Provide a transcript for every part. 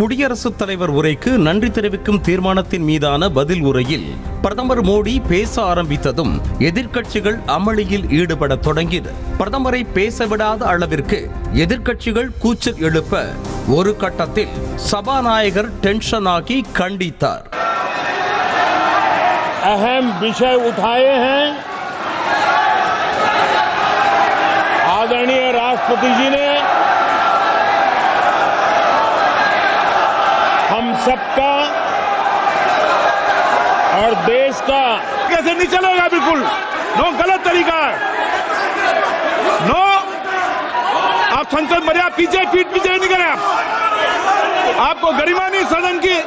குடியரசுத் தலைவர் உரைக்கு நன்றி தெரிவிக்கும் தீர்மானத்தின் மீதான பதில் உரையில் பிரதமர் மோடி பேச ஆரம்பித்ததும் எதிர்க்கட்சிகள் அமளியில் ஈடுபட தொடங்கின. பிரதமரை பேசவிடாத அளவிற்கு எதிர்க்கட்சிகள் கூச்சல் எழுப்ப ஒரு கட்டத்தில் சபாநாயகர் டென்ஷன் ஆகி கண்டித்தார். अहम विषय उठाए हैं, आदरणीय राष्ट्रपति जी ने हम सबका और देश का कैसे नहीं चलेगा, बिल्कुल नो, गलत तरीका है, नो, आप संसद मर्यादा पीछे पीठ पीछे नहीं करें, आपको गरिमा नहीं सदन की.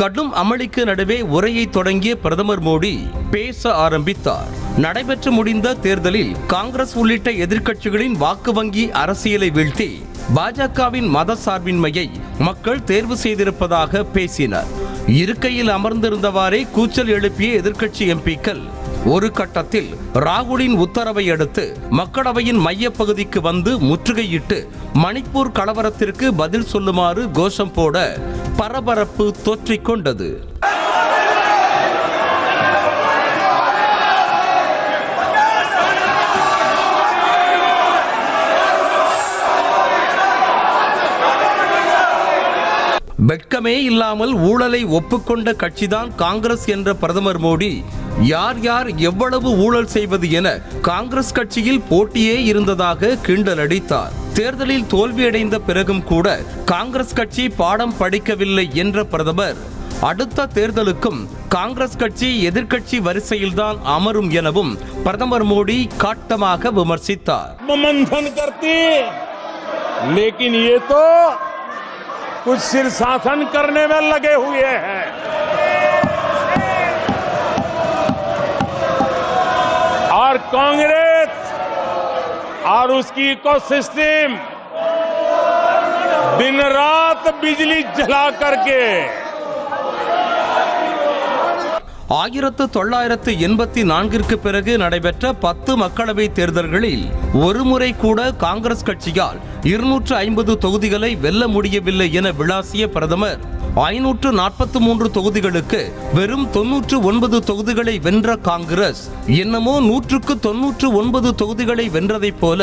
கடும் அமளிக்கு நடுவே உரையை தொடங்கிய பிரதமர் மோடி பேச ஆரம்பித்தார். நடைபெற்று முடிந்த தேர்தலில் காங்கிரஸ் உள்ளிட்ட எதிர்க்கட்சிகளின் வாக்கு வங்கி அரசியலை வீழ்த்தி பாஜகவின் மத சார்பின்மையை மக்கள் தேர்வு செய்திருப்பதாக பேசினார். இருக்கையில் அமர்ந்திருந்தவாறே கூச்சல் எழுப்பிய எதிர்க்கட்சி எம்பிக்கள் ஒரு கட்டத்தில் ராகுலின் உத்தரவை அடுத்து மக்களவையின் மையப்பகுதிக்கு வந்து முற்றுகையிட்டு மணிப்பூர் கலவரத்திற்கு பதில் சொல்லுமாறு கோஷம் போட பரபரப்பு தொற்றிக் கொண்டது. வெட்கமே இல்லாமல் ஊழலை ஒப்புக்கொண்ட கட்சிதான் காங்கிரஸ் என்ற பிரதமர் மோடி யார் யார் எவ்வளவு ஊழல் செய்வது என காங்கிரஸ் கட்சியில் போட்டியே இருந்ததாக கிண்டல் அடித்தார். தேர்தலில் தோல்வியடைந்த பிறகும் கூட காங்கிரஸ் கட்சி பாடம் படிக்கவில்லை என்ற பிரதமர் அடுத்த தேர்தலுக்கும் காங்கிரஸ் கட்சி எதிர்க்கட்சி வரிசையில்தான் அமரும் எனவும் பிரதமர் மோடி காட்டமாக விமர்சித்தார். कुछ शीर्षासन करने में लगे हुए हैं, और कांग्रेस और उसकी इकोसिस्टम दिन रात बिजली जला करके 1984 பிறகு நடைபெற்ற 10 மக்களவை தேர்தல்களில் ஒருமுறை கூட காங்கிரஸ் கட்சியால் 250 தொகுதிகளை வெல்ல முடியவில்லை என விளாசிய பிரதமர் 543 தொகுதிகளுக்கு வெறும் 99 தொகுதிகளை வென்ற காங்கிரஸ் என்னமோ 199 தொகுதிகளை வென்றதைப் போல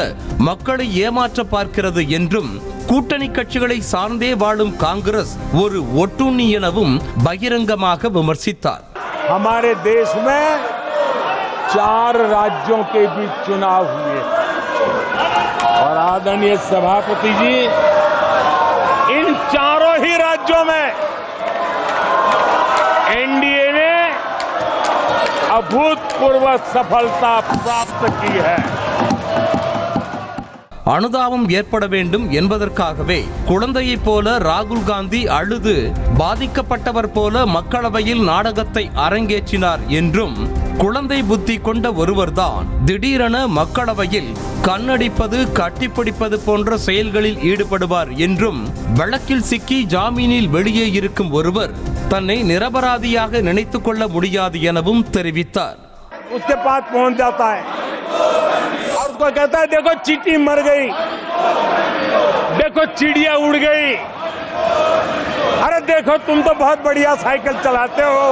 மக்களை ஏமாற்ற பார்க்கிறது என்றும் கூட்டணி கட்சிகளை சார்ந்தே வாழும் காங்கிரஸ் ஒரு ஒட்டுண்ணி எனவும் பகிரங்கமாக விமர்சித்தார். हमारे देश में 4 राज्यों के बीच चुनाव हुए और आदरणीय सभापति जी इन चारों ही राज्यों में एनडीए ने अभूतपूर्व सफलता प्राप्त की है. அனுதாபம் ஏற்பட வேண்டும் என்பதற்காகவே குழந்தையைப் போல ராகுல் காந்தி அழுது பாதிக்கப்பட்டவர் போல மக்களவையில் நாடகத்தை அரங்கேற்றினார் என்றும் குழந்தை புத்தி கொண்ட ஒருவர்தான் திடீரென மக்களவையில் கண்ணடிப்பது கட்டிப்பிடிப்பது போன்ற செயல்களில் ஈடுபடுவார் என்றும் வழக்கில் சிக்கி ஜாமீனில் வெளியே இருக்கும் ஒருவர் தன்னை நிரபராதியாக நினைத்துக் கொள்ள முடியாது எனவும் தெரிவித்தார். उसको कहता है देखो चींटी मर गई, देखो चिड़िया उड़ गई, अरे देखो तुम तो बहुत बढ़िया साइकिल चलाते हो,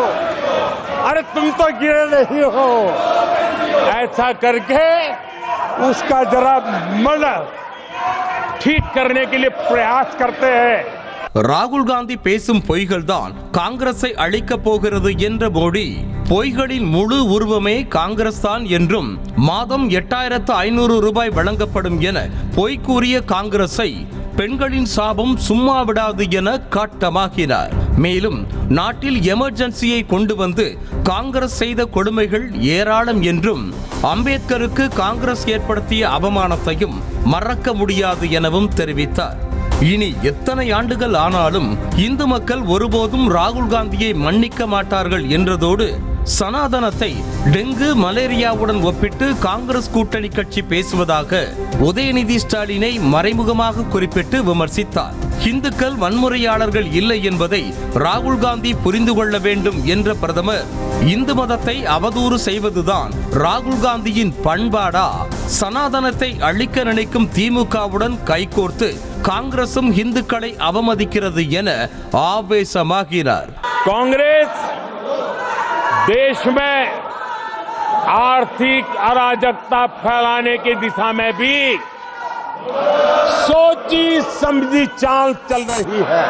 अरे तुम तो गिरे नहीं हो, ऐसा करके उसका जरा मन ठीक करने के लिए प्रयास करते हैं. ராகுல் காந்தி பேசும் பொய்கள் தான் காங்கிரஸை அழிக்கப் போகிறது என்ற மோடி பொய்களின் முழு உருவமே காங்கிரஸ் தான் என்றும் மாதம் 8500 ரூபாய் வழங்கப்படும் என பொய் கூறிய காங்கிரஸை பெண்களின் சாபம் சும்மா விடாது என காட்டமாக்கினார். மேலும் நாட்டில் எமர்ஜென்சியை கொண்டு வந்து காங்கிரஸ் செய்த கொடுமைகள் ஏராளம் என்றும் அம்பேத்கருக்கு காங்கிரஸ் ஏற்படுத்திய அவமானத்தையும் மறக்க முடியாது எனவும் தெரிவித்தார். இனி எத்தனை ஆண்டுகள் ஆனாலும் இந்து மக்கள் ஒருபோதும் ராகுல் காந்தியை மன்னிக்க மாட்டார்கள் என்றதோடு சனாதனத்தை டெங்கு மலேரியாவுடன் ஒப்பிட்டு காங்கிரஸ் கூட்டணி கட்சி பேசுவதாக உதயநிதி ஸ்டாலினை மறைமுகமாக குறிப்பிட்டு விமர்சித்தார். இந்துக்கள் வன்முறையாளர்கள் இல்லை என்பதை ராகுல் காந்தி புரிந்து கொள்ள வேண்டும் என்ற பிரதமர், இந்து மதத்தை அவதூறு செய்வதுதான் ராகுல் காந்தியின் பண்பாடா? சனாதனத்தை அழிக்க நினைக்கும் திமுகவுடன் கைகோர்த்து காங்கிரசும் இந்துக்களை அவமதிக்கிறது என ஆவேசமாகினார். कांग्रेस देश में आर्थिक अराजकता फैलाने की दिशा में भी सोची समझी चाल चल रही है.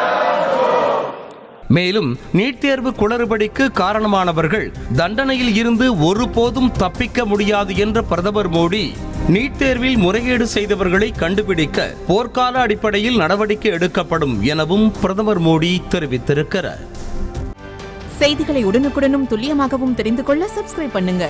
மேலும் நீட் தேர்வு குளறுபடிக்கு காரணமானவர்கள் தண்டனையில் இருந்து ஒருபோதும் தப்பிக்க முடியாது என்ற பிரதமர் மோடி, நீட் தேர்வில் முறைகேடு செய்தவர்களை கண்டுபிடிக்க போர்க்கால அடிப்படையில் நடவடிக்கை எடுக்கப்படும் எனவும் பிரதமர் மோடி தெரிவித்திருக்கிறார். செய்திகளை உடனுக்குடனும் துல்லியமாகவும் தெரிந்து கொள்ள சப்ஸ்கிரைப் பண்ணுங்க.